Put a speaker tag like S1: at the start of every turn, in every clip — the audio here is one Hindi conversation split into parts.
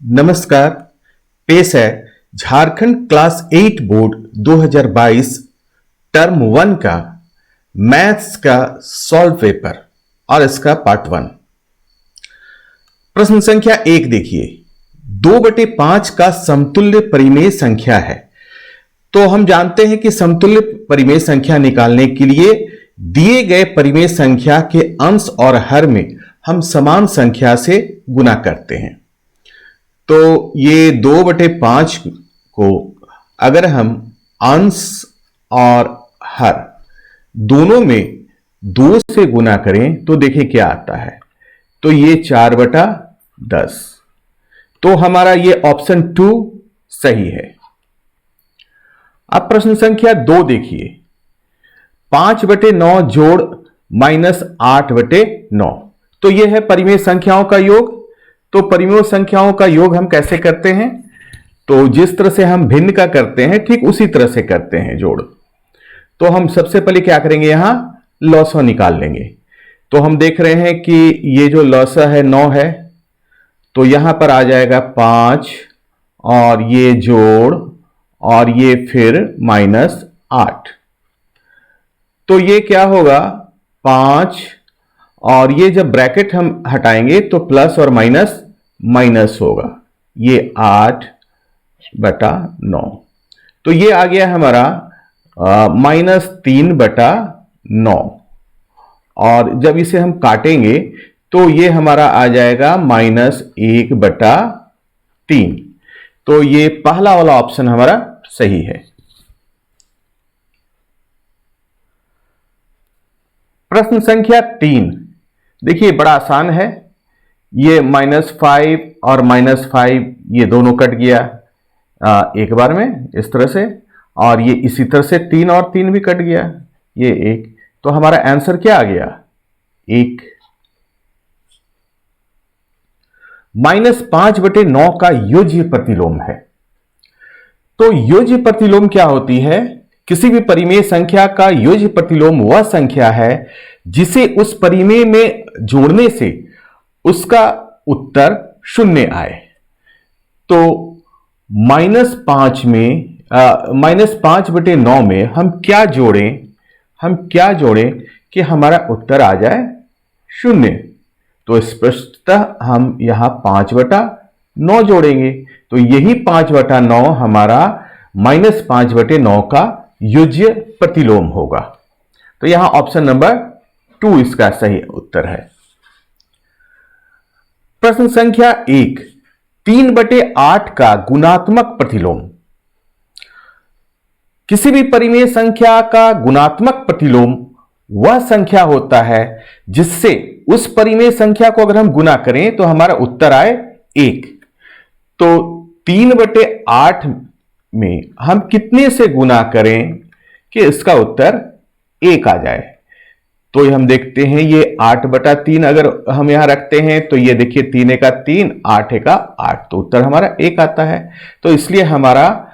S1: नमस्कार। पेश है झारखंड क्लास 8 बोर्ड 2022 टर्म 1 का मैथ्स का सॉल्व पेपर और इसका पार्ट 1। प्रश्न संख्या 1 देखिए, 2/5 का समतुल्य परिमेय संख्या है। तो हम जानते हैं कि समतुल्य परिमेय संख्या निकालने के लिए दिए गए परिमेय संख्या के अंश और हर में हम समान संख्या से गुना करते हैं। तो ये 2/5 को अगर हम अंश और हर दोनों में 2 से गुना करें तो देखिए क्या आता है। तो ये 4/10। तो हमारा ये ऑप्शन 2 सही है। अब प्रश्न संख्या 2 देखिए, 5/9 जोड़ -8/9। तो यह है परिमेय संख्याओं का योग। तो परिमेय संख्याओं का योग हम कैसे करते हैं? तो जिस तरह से हम भिन्न का करते हैं ठीक उसी तरह से करते हैं जोड़। तो हम सबसे पहले क्या करेंगे, यहां लॉसा निकाल लेंगे। तो हम देख रहे हैं कि ये जो लॉसा है 9 है, तो यहां पर आ जाएगा 5 और ये जोड़ और ये फिर -8। तो ये क्या होगा 5 और ये जब ब्रैकेट हम हटाएंगे तो प्लस और माइनस माइनस होगा, ये 8/9। तो ये आ गया हमारा -3/9 और जब इसे हम काटेंगे तो ये हमारा आ जाएगा -1/3। तो ये पहला वाला ऑप्शन हमारा सही है। प्रश्न संख्या 3 देखिए, बड़ा आसान है। ये -5 और -5 ये दोनों कट गया एक बार में इस तरह से, और ये इसी तरह से 3 और 3 भी कट गया, ये 1। तो हमारा आंसर क्या आ गया 1। -5/9 का योज्य प्रतिलोम है। तो योज्य प्रतिलोम क्या होती है? किसी भी परिमेय संख्या का योज्य प्रतिलोम वह संख्या है जिसे उस परिमेय में जोड़ने से उसका उत्तर 0 आए। तो -5 में -5/9 में हम क्या जोड़ें कि हमारा उत्तर आ जाए 0। तो स्पष्टतः हम यहां 5/9 जोड़ेंगे। तो यही 5/9 हमारा -5/9 का योज्य प्रतिलोम होगा। तो यहां ऑप्शन नंबर 2 इसका सही उत्तर है। प्रश्न संख्या 1, 3/8 का गुणात्मक प्रतिलोम। किसी भी परिमेय संख्या का गुणात्मक प्रतिलोम वह संख्या होता है जिससे उस परिमेय संख्या को अगर हम गुना करें तो हमारा उत्तर आए 1। तो 3/8 में हम कितने से गुना करें कि इसका उत्तर 1 आ जाए? तो हम देखते हैं, ये 8/3 अगर हम यहां रखते हैं तो ये देखिए 3 का 3, 8 का 8, तो उत्तर हमारा 1 आता है। तो इसलिए हमारा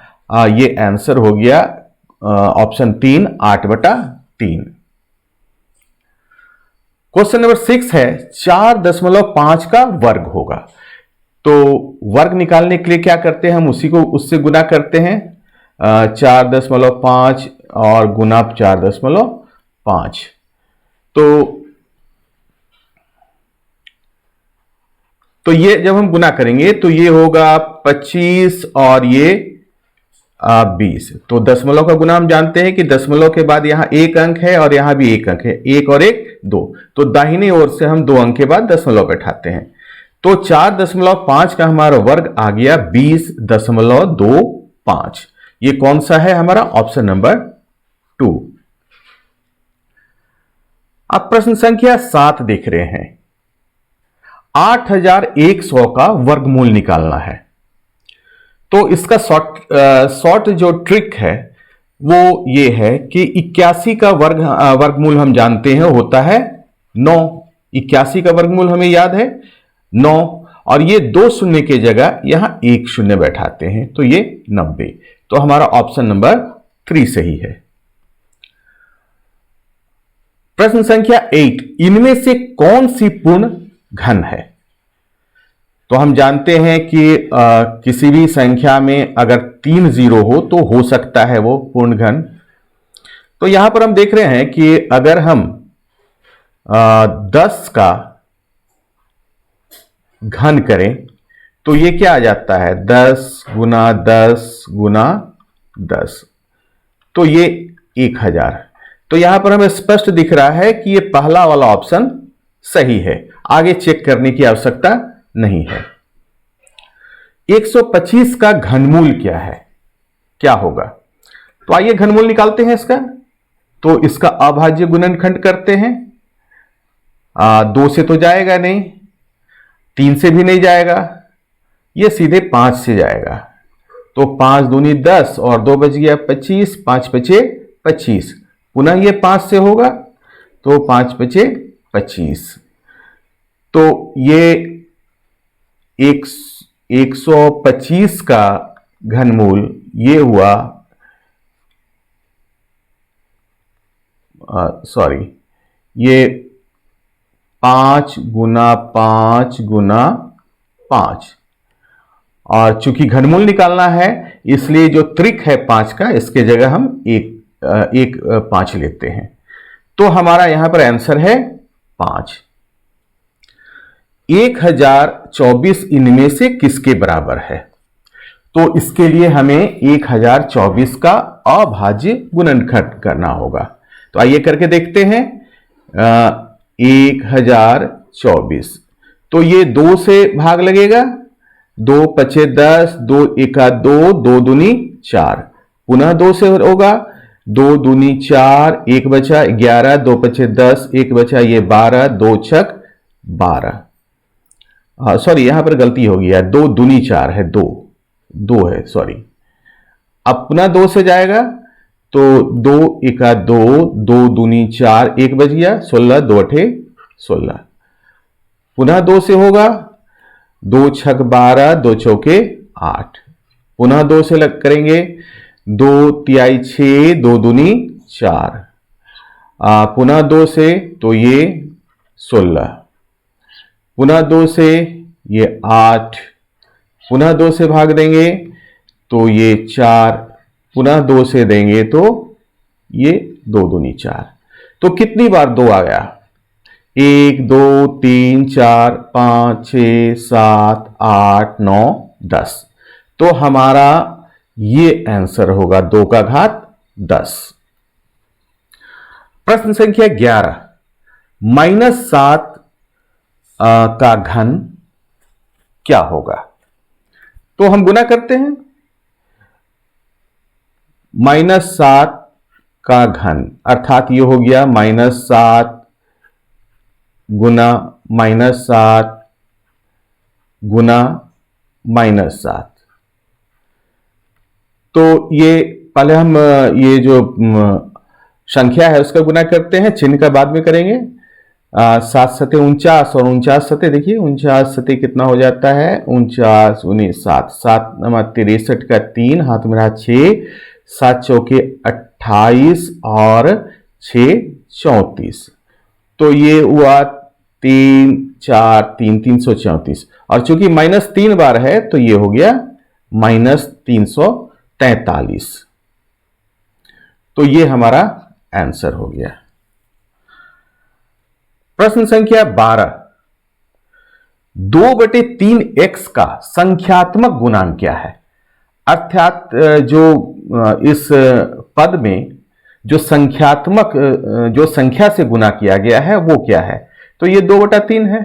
S1: ये आंसर हो गया ऑप्शन 3, 8/3। क्वेश्चन नंबर 6 है, 4.5 का वर्ग होगा। तो वर्ग निकालने के लिए क्या करते हैं, हम उससे गुना करते हैं। 4.5 और गुना 4.5। तो ये जब हम गुना करेंगे तो ये होगा 25 और ये 20। तो दशमलव का गुना हम जानते हैं कि दशमलव के बाद यहां 1 अंक है और यहां भी 1 अंक है, 1 और 1 2। तो दाहिने ओर से हम 2 अंक के बाद दशमलव बैठाते हैं। तो 4.5 का हमारा वर्ग आ गया 20.25। ये कौन सा है हमारा? Option number 2। अब प्रश्न संख्या 7 देख रहे हैं, 8100 का वर्गमूल निकालना है। तो इसका शॉर्ट जो ट्रिक है वो ये है कि 81 का वर्गमूल हम जानते हैं होता है 9। 81 का वर्गमूल हमें याद है 9, और ये 2 शून्य की जगह यहां 1 शून्य बैठाते हैं तो ये 90। तो हमारा ऑप्शन नंबर 3 सही है। प्रश्न संख्या 8, इनमें से कौन सी पूर्ण घन है? तो हम जानते हैं कि किसी भी संख्या में अगर 3 जीरो हो तो हो सकता है वो पूर्ण घन। तो यहां पर हम देख रहे हैं कि अगर हम 10 का घन करें तो ये क्या आ जाता है, 10 गुना 10 गुना 10, तो ये 1000। तो यहां पर हमें स्पष्ट दिख रहा है कि ये पहला वाला ऑप्शन सही है, आगे चेक करने की आवश्यकता नहीं है। 125 का घनमूल क्या है, क्या होगा? तो आइए घनमूल निकालते हैं इसका। तो इसका अभाज्य गुणनखंड करते हैं। 2 से तो जाएगा नहीं, 3 से भी नहीं जाएगा, ये सीधे 5 से जाएगा। तो 5 दूनी 10 और 2 बच गया 25, 5 बचे 25, पुनः ये 5 से होगा तो 5 बचे 25। तो ये 125 का घनमूल ये हुआ, ये 5 गुना 5 गुना 5, और चूंकि घनमूल निकालना है इसलिए जो त्रिक है 5 का, इसके जगह हम एक 5 लेते हैं। तो हमारा यहां पर आंसर है 5। 1024 इनमें से किसके बराबर है? तो इसके लिए हमें 1024 का अभाज्य गुणनखंड करना होगा। तो आइए करके देखते हैं। 1024, तो ये 2 से भाग लगेगा, 2 पचे 10, 2 एका 2, 2 दूनी 4, पुनः 2 से होगा, 2 दूनी 4, 1 बचा 11, 2 पचे 10, 1 बचा ये 12, 2 छक 12। सॉरी, यहां पर गलती हो गया, 2 दूनी 4 है, 2 है, सॉरी। अब पुनः 2 से जाएगा तो 2 एका 2, 2 दूनी 4, 1 बच गया 16, 2 अठे 16, पुनः 2 से होगा, 2 छक 12, 2 चौके 8, पुनः 2 से लग करेंगे, 2 तिहाई 6, 2 दूनी 4, पुनः 2 से तो ये 16, पुनः 2 से ये 8, पुनः 2 से भाग देंगे तो ये 4, पुनः 2 से देंगे तो ये 2 दूनी 4। तो कितनी बार 2 आ गया? 1 2 3 4 5 6 7 8 9 10। तो हमारा ये आंसर होगा 2 का घात 10। प्रश्न संख्या 11, -7 का घन क्या होगा? तो हम गुना करते हैं। -7 का घन अर्थात ये हो गया -7 गुना -7 गुना -7। तो ये पहले हम ये जो संख्या है उसका गुना करते हैं, चिन्ह का बाद में करेंगे। 7 सते 49 और 49 सते, देखिए 49 सते कितना हो जाता है, 49 19 7, 7 63 का 3, हाथ में रहा 6, 7 चौके 28 और 6 34। तो ये हुआ 3 4 3 334, और चूंकि -3 बार है तो ये हो गया -343। तो ये हमारा आंसर हो गया। प्रश्न संख्या 12, 2/3x का संख्यात्मक गुणांक क्या है? अर्थात जो इस पद में जो संख्यात्मक जो संख्या से गुना किया गया है वो क्या है? तो ये 2/3 है।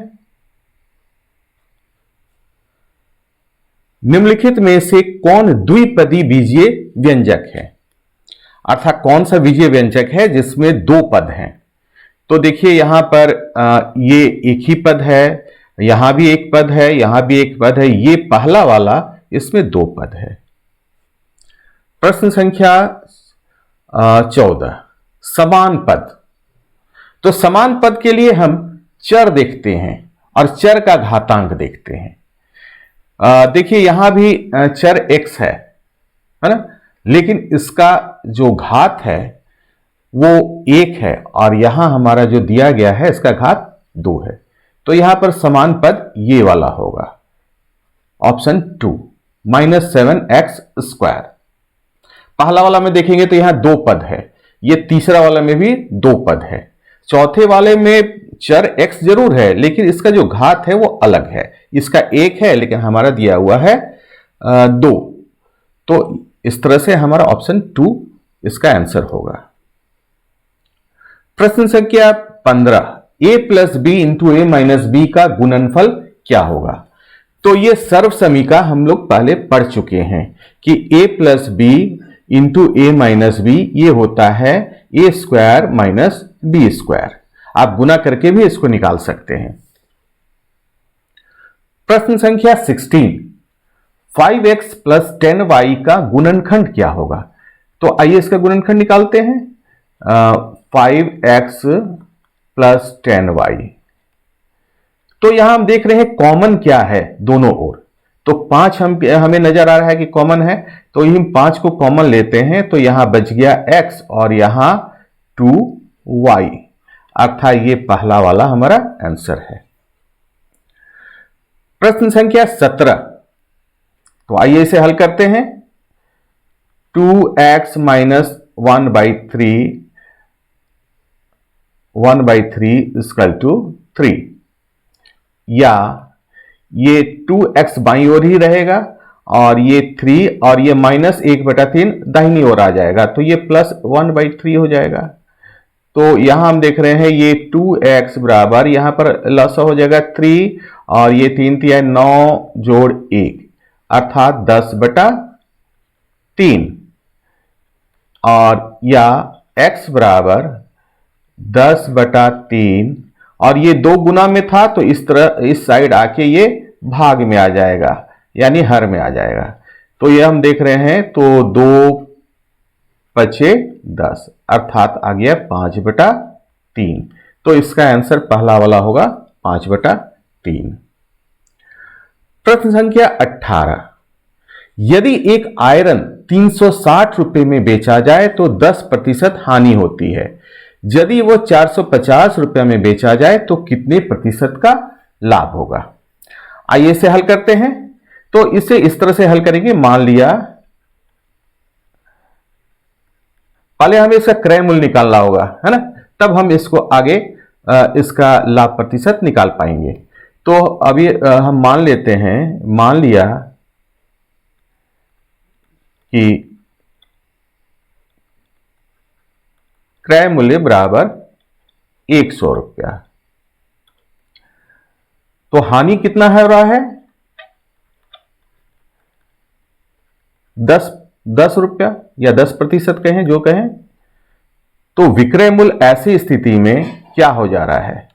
S1: निम्नलिखित में से कौन द्विपदी बीजीय व्यंजक है? अर्थात कौन सा बीजीय व्यंजक है जिसमें 2 पद हैं? तो देखिए यहां पर ये एक ही पद है, यहां भी एक पद है, यहां भी एक पद है, ये पहला वाला, इसमें 2 पद है। प्रश्न संख्या 14, समान पद। तो समान पद के लिए हम चर देखते हैं और चर का घातांक देखते हैं। देखिए यहां भी चर x है ना, लेकिन इसका जो घात है वो 1 है, और यहां हमारा जो दिया गया है इसका घात 2 है। तो यहां पर समान पद ये वाला होगा, ऑप्शन 2 -7x²। पहला वाला में देखेंगे तो यहां 2 पद है, ये तीसरा वाला में भी 2 पद है, चौथे वाले में चर x जरूर है लेकिन इसका जो घात है वो अलग है, इसका 1 है लेकिन हमारा दिया हुआ है 2। तो इस तरह से हमारा ऑप्शन 2 इसका आंसर होगा। प्रश्न संख्या 15, a plus B into A minus B का गुणनफल क्या होगा? तो ये सर्व समीका हम लोग पहले पढ़ चुके हैं कि a plus B into A minus B ये होता है A square minus B square. आप गुना करके भी इसको निकाल सकते हैं। प्रश्न संख्या 16, 5x प्लस 10y का गुणनखंड क्या होगा? तो आइए इसका गुणनखंड निकालते हैं। 5x प्लस 10y, तो यहां हम देख रहे हैं कॉमन क्या है दोनों ओर, तो 5 हमें नजर आ रहा है कि कॉमन है, तो हम 5 को कॉमन लेते हैं तो यहां बच गया x और यहां 2y, अर्थात ये पहला वाला हमारा आंसर है। प्रश्न संख्या 17, तो आइए इसे हल करते हैं। 2x माइनस 1/3 इक्वल टू 3, या ये 2x बाईं ओर ही रहेगा और ये 3 और ये माइनस 1/3 दाहिनी ओर आ जाएगा, तो ये प्लस 1/3 हो जाएगा। तो यहां हम देख रहे हैं ये 2x बराबर, यहां पर लॉस हो जाएगा 3 और ये 3 3 9 जोड़ 1 अर्थात 10/3, और या x बराबर 10/3, और ये 2 गुना में था तो इस तरह इस साइड आके ये भाग में आ जाएगा यानी हर में आ जाएगा। तो ये हम देख रहे हैं तो 2 पचे 10 अर्थात आ गया 5/3, तो इसका आंसर पहला वाला होगा 5/3। प्रश्न संख्या 18, यदि एक आयरन 360 रुपए में बेचा जाए तो 10% हानि होती है, यदि वो 450 रुपए में बेचा जाए तो कितने प्रतिशत का लाभ होगा? आइए इसे हल करते हैं। तो इसे इस तरह से हल करेंगे, मान लिया पहले हमें इसका क्रय मूल्य निकालना होगा, है ना, तब हम इसको आगे इसका लाभ प्रतिशत निकाल पाएंगे। तो अभी हम मान लेते हैं, मान लिया कि क्रय मूल्य बराबर 100 रुपया, तो हानि कितना है रहा है 10 रुपया या 10% कहें जो कहें। तो विक्रय मूल्य ऐसी स्थिति में क्या हो जा रहा है,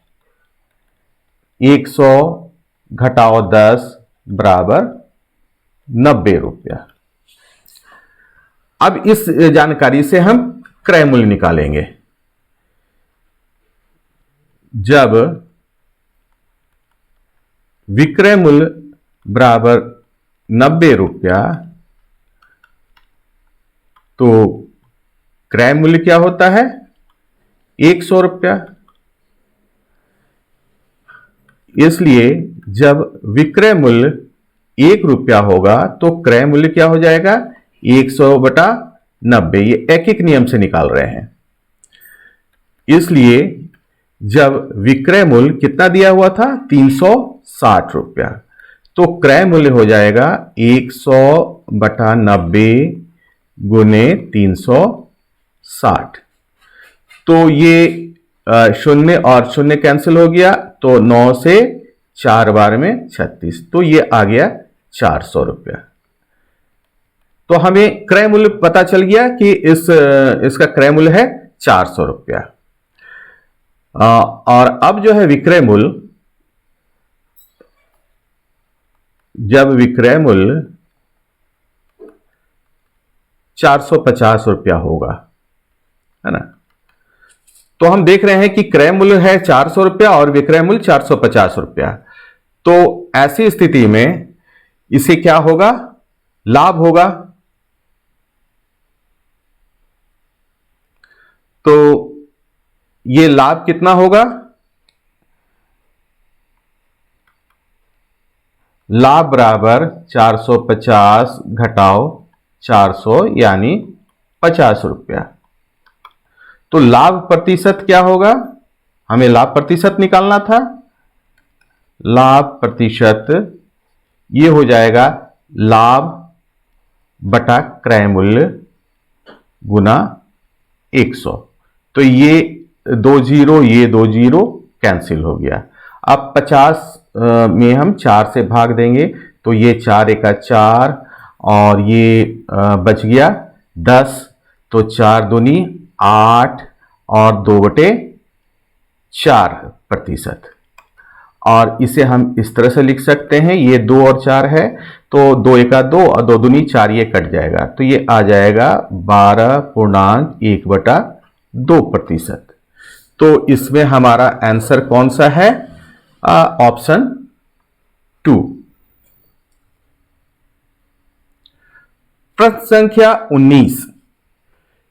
S1: 100 घटाओ 10 बराबर 90 रुपया। अब इस जानकारी से हम क्रय मूल्य निकालेंगे। जब विक्रय मूल्य बराबर 90 रुपया तो क्रय मूल्य क्या होता है 100 रुपया। इसलिए जब विक्रय मूल्य 1 रुपया होगा तो क्रय मूल्य क्या हो जाएगा 100/90, ये एक नियम से निकाल रहे हैं। इसलिए जब विक्रय मूल्य कितना दिया हुआ था 360 रुपया, तो क्रय मूल्य हो जाएगा 100/90 गुने 360। तो ये 0 और 0 कैंसिल हो गया, तो 9 से 4 बार में 36, तो ये आ गया 400 रुपया। तो हमें क्रय मूल्य पता चल गया कि इसका क्रय मूल्य है 400 रुपया। और अब जो है विक्रय मूल्य, जब विक्रय मूल्य 450 रुपया होगा, है ना, तो हम देख रहे हैं कि क्रय मूल्य है 400 रुपया और विक्रय मूल्य 450 रुपया। तो ऐसी स्थिति में इसे क्या होगा, लाभ होगा। तो ये लाभ कितना होगा, लाभ बराबर 450 घटाओ 400 यानी 50 रुपया। तो लाभ प्रतिशत क्या होगा, हमें लाभ प्रतिशत निकालना था। लाभ प्रतिशत ये हो जाएगा लाभ बटा क्रय मूल्य गुना 100। तो ये 2 जीरो, ये 2 जीरो कैंसिल हो गया। अब 50 में हम 4 से भाग देंगे तो ये 4 एका 4 और ये बच गया 10, तो 4 दूनी 8 और 2/4%। और इसे हम इस तरह से लिख सकते हैं, ये 2 और 4 है तो 2 एका 2 और 2 दूनी 4, ये कट जाएगा तो ये आ जाएगा 12.1/2%। तो इसमें हमारा आंसर कौन सा है, ऑप्शन 2। प्रश्न संख्या 19,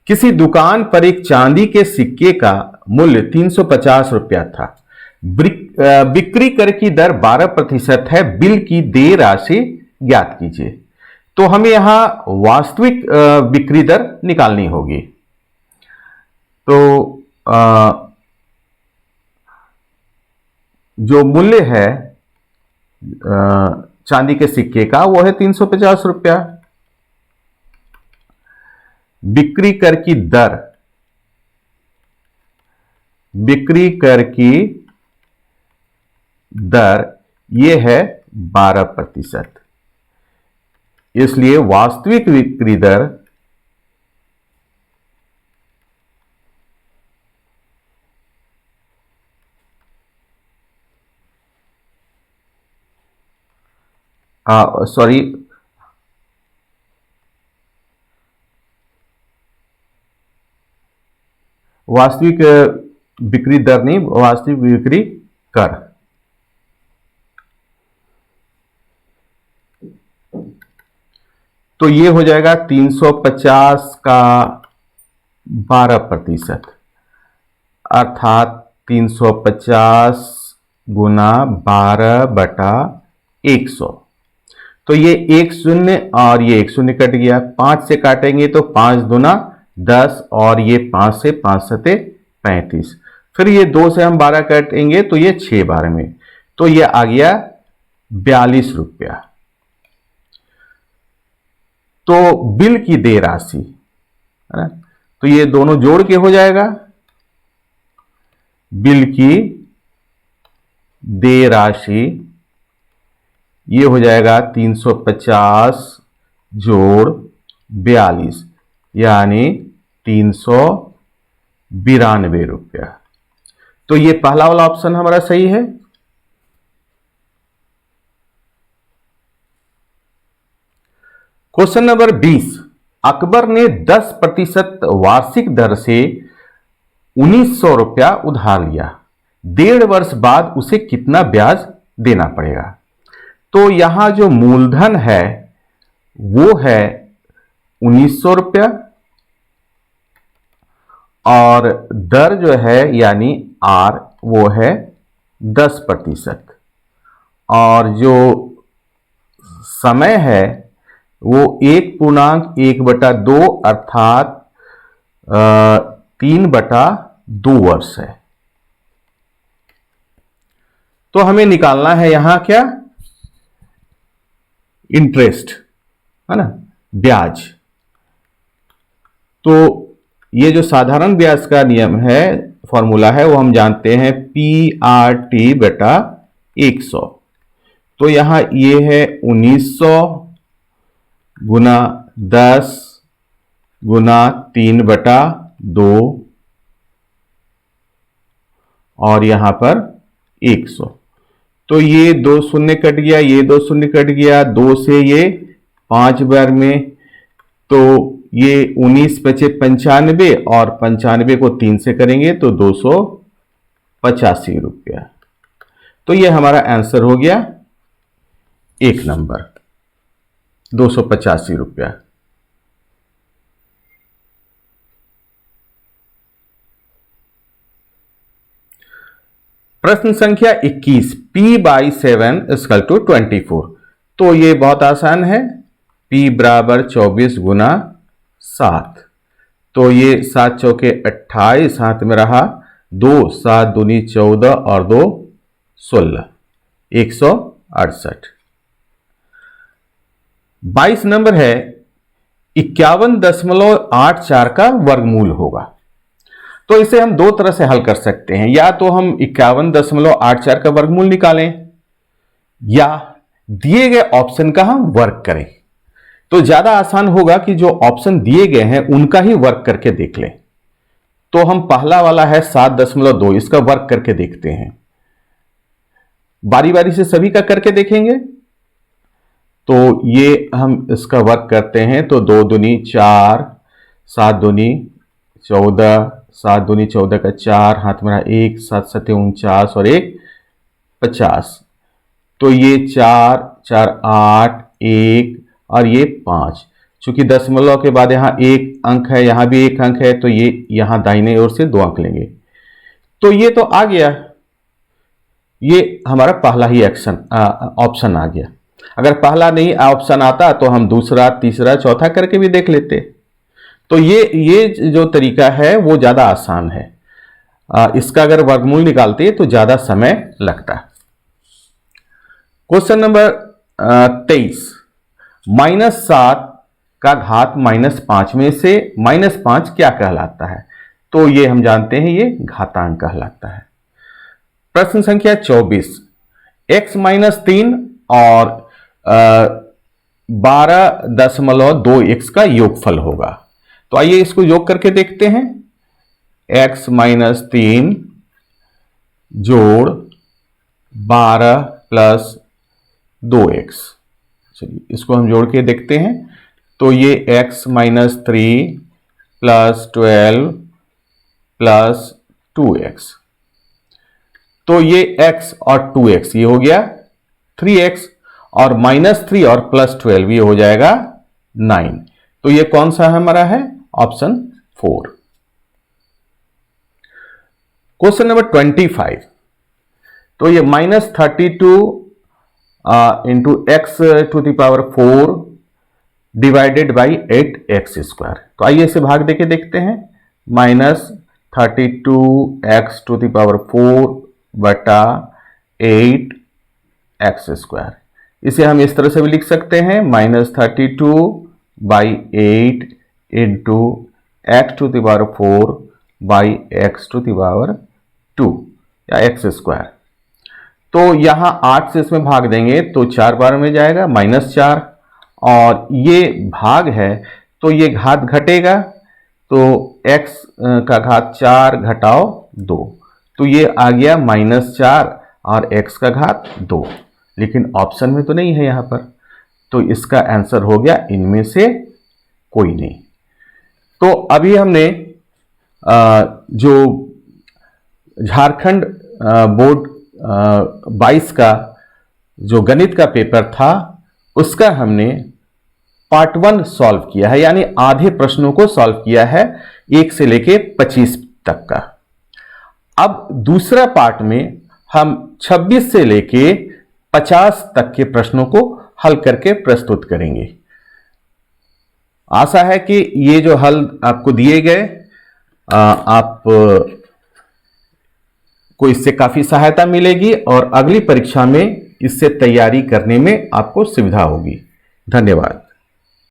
S1: किसी दुकान पर एक चांदी के सिक्के का मूल्य 350 रुपया था। बिक्री कर की दर 12% है। बिल की देय राशि ज्ञात कीजिए। तो हमें यहां वास्तविक बिक्री दर निकालनी होगी। तो जो मूल्य है चांदी के सिक्के का वो है 350 रुपया। बिक्री कर की दर, बिक्री कर की दर ये है 12%, इसलिए वास्तविक बिक्री दर वास्तविक बिक्री दर नहीं, वास्तविक बिक्री कर। तो ये हो जाएगा 350 का 12%, अर्थात 350 गुना 12/100। तो ये 1 शून्य और ये 1 शून्य कट गया, 5 से काटेंगे तो 5 दूना 10 और ये 5 से 5 सते 35। फिर ये 2 से हम 12 काटेंगे तो ये 6 बार में, तो ये आ गया 42 रुपया। तो बिल की देय राशि है ना, तो ये दोनों जोड़ के हो जाएगा बिल की देय राशि, ये हो जाएगा 350 जोड़ 42 यानी 392 रुपया। तो ये पहला वाला ऑप्शन हमारा सही है। क्वेश्चन नंबर 20, अकबर ने 10% वार्षिक दर से 1900 रुपया उधार लिया। 1.5 वर्ष बाद उसे कितना ब्याज देना पड़ेगा। तो यहां जो मूलधन है वो है 1900 रुपया और दर जो है यानी आर वो है 10%, और जो समय है वो 1.1/2 अर्थात 3/2 वर्ष है। तो हमें निकालना है यहां क्या, इंटरेस्ट है ना, ब्याज। तो ये जो साधारण ब्याज का नियम है, फॉर्मूला है, वो हम जानते हैं PRT/100। तो यहां ये है 1900 गुना 10 गुना 3/2 और यहां पर 100। तो ये 2 शून्य कट गया, ये 2 शून्य कट गया, 2 से ये 5 बार में, तो ये 19 बचे 95 और 95 को 3 से करेंगे तो 285 रुपया। तो ये हमारा आंसर हो गया 1 नंबर, 285 रुपया। प्रश्न संख्या 21, P/7 = 24। तो ये बहुत आसान है, P बराबर 24 गुना 7। तो ये 7 चौके 28, हाथ में रहा 2, 7 दूनी 14 और 2 16, 168। 22 नंबर है 51.84 का वर्गमूल होगा। तो इसे हम दो तरह से हल कर सकते हैं, या तो हम 51.84 का वर्गमूल निकालें या दिए गए ऑप्शन का हम वर्क करें। तो ज्यादा आसान होगा कि जो ऑप्शन दिए गए हैं उनका ही वर्क करके देख लें। तो हम पहला वाला है 7.2, इसका वर्क करके देखते हैं। बारी बारी से सभी का करके देखेंगे। तो ये हम इसका वर्क करते हैं, तो 2 दूनी 4, 7 दूनी 14, 7 दूनी 14 का 4, हाथ में 1, 7 सते 49 और 1 50। तो ये 4, 4 8, 1 और ये 5। चूंकि दशमलव के बाद यहाँ एक अंक है, यहाँ भी एक अंक है, तो ये यहाँ दाहिने ओर से 2 अंक लेंगे। तो ये तो आ गया, ये हमारा पहला ही ऑप्शन आ गया। अगर पहला नहीं ऑप्शन आता तो हम दूसरा, तीसरा, चौथा करके भी देख लेते। तो ये जो तरीका है वो ज्यादा आसान है। इसका अगर वर्गमूल निकालते तो ज्यादा समय लगता। क्वेश्चन नंबर 23, -7 का घात -5 में से -5 क्या कहलाता है? तो ये हम जानते हैं, ये घातांक कहलाता है। प्रश्न संख्या 24, x - 3 और 12.2x का योगफल होगा। तो आइए इसको योग करके देखते हैं। x - 3 जोड़ 12 प्लस 2x। चलिए इसको हम जोड़ के देखते हैं। तो ये x - 3 प्लस 12 प्लस 2x। तो ये x और 2x ये हो गया 3x, और -3 और +12 ये हो जाएगा 9। तो ये कौन सा हमारा है? ऑप्शन 4। क्वेश्चन नंबर 25, तो ये -32 into x⁴ divided by 8x²। तो आइए इसे भाग देके देखते हैं। -32x⁴ बटा 8x²। इसे हम इस तरह से भी लिख सकते हैं, -32/8 इंटू x⁴ बाई x⁴ या x²। तो यहां 8 से इसमें भाग देंगे तो 4 बार में जाएगा, -4, और ये भाग है तो ये घात घटेगा। तो x का घात 4 घटाओ 2, तो ये आ गया -4 और x का घात 2। लेकिन ऑप्शन में तो नहीं है यहां पर, तो इसका आंसर हो गया इनमें से कोई नहीं। तो अभी हमने जो झारखंड बोर्ड 22 का जो गणित का पेपर था उसका हमने पार्ट 1 सॉल्व किया है, यानी आधे प्रश्नों को सॉल्व किया है 1 से लेके 25 तक का। अब दूसरा पार्ट में हम 26 से लेके 50 तक के प्रश्नों को हल करके प्रस्तुत करेंगे। आशा है कि ये जो हल आपको दिए गए आप को इससे काफी सहायता मिलेगी और अगली परीक्षा में इससे तैयारी करने में आपको सुविधा होगी। धन्यवाद।